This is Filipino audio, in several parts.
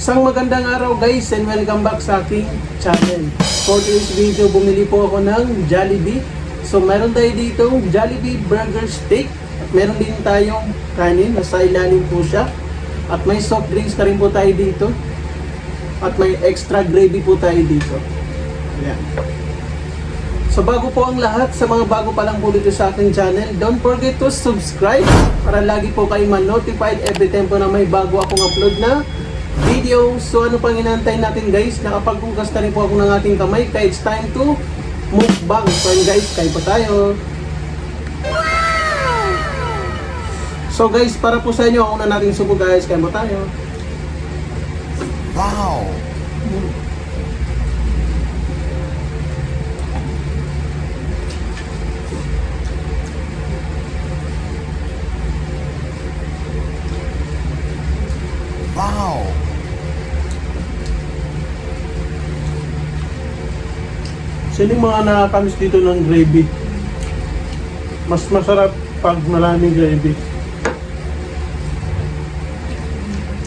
Isang magandang araw guys and welcome back sa aking channel. For today's video, bumili po ako ng Jollibee. So meron tayo dito Jollibee Burger Steak. At meron din tayong kanin, nasa ilalim po siya. At may soft drinks na rin po tayo dito. At may extra gravy po tayo dito. Ayan. So bago po ang lahat, sa mga bago pa lang po dito sa aking channel, don't forget to subscribe para lagi po kayo man-notified every time po na may bago akong upload na video. So ano pang inaantay natin guys, nakapaghugas na rin po ako ng ating kamay kaya it's time to mukbang. So yun guys, kain po tayo. So guys, para po sa inyo, ang una natin subo guys, kain po tayo. Wow! Wow! Sino yung mga nakakamis dito ng gravy? Mas masarap pag maraming gravy.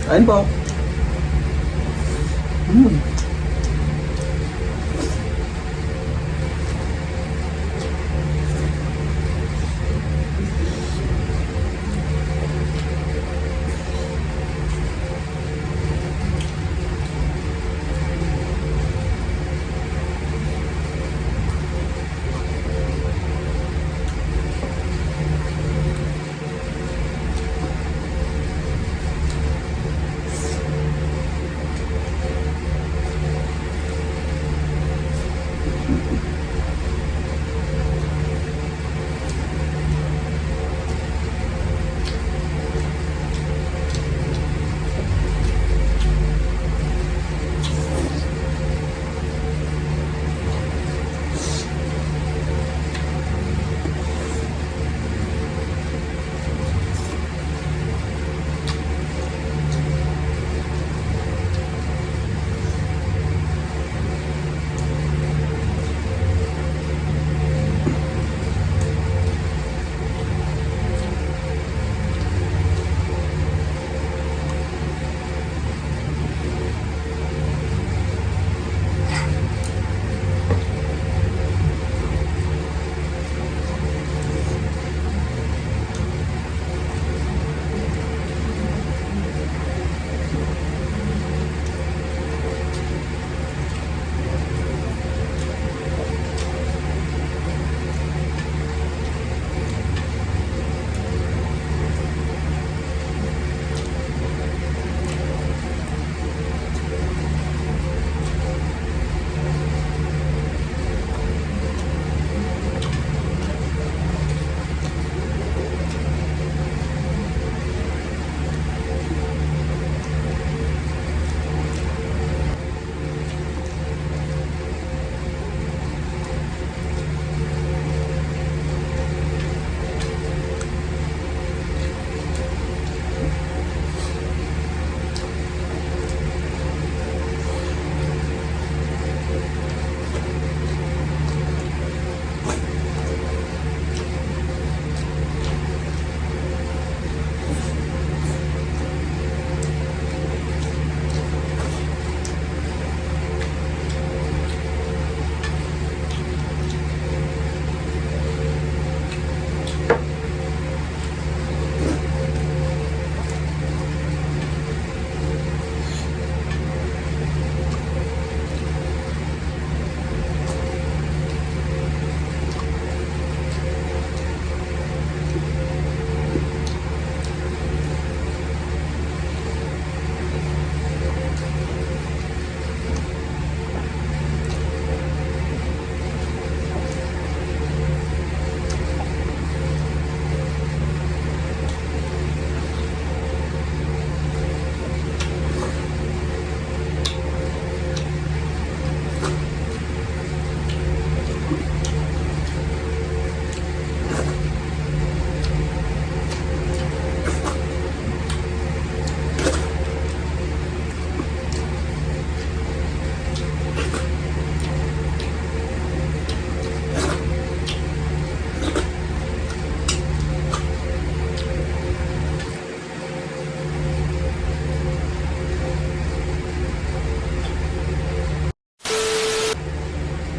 Ayun po.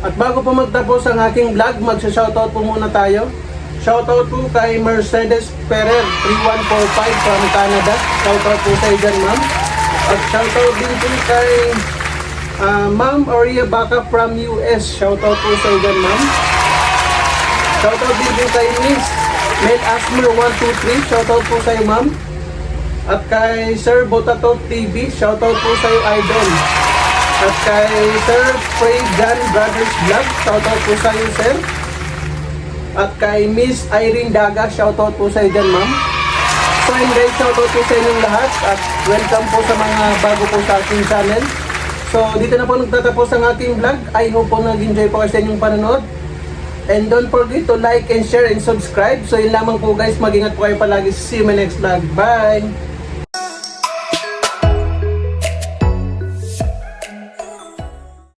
At bago po magtapos ang aking vlog, magsa-shoutout po muna tayo. Shoutout po kay Mercedes Ferrer 3145 from Canada. Shoutout po sa dyan, ma'am. At shoutout din po kay Ma'am Aurea Baca from US. Shoutout po sa dyan, ma'am. Shoutout din po kay Miss Mel Asmer 123. Shoutout po sa iyo, ma'am. At kay Sir Botatot TV. Shoutout po sa iyo, idol. At kay Sir Pray John Brothers Vlog. Shoutout po sa iyo, sir. At kay Miss Irene Daga. Shoutout po sa iyo dyan, ma'am. So yun guys, shoutout po sa inyong lahat. At welcome po sa mga bago po sa aking channel. So dito na po nagtatapos ang aking vlog. I hope po nag-enjoy po kayo sa inyong panonood. And don't forget to like and share and subscribe. So yun lamang po guys, mag-ingat po kayo palagi. See you in my next vlog. Bye!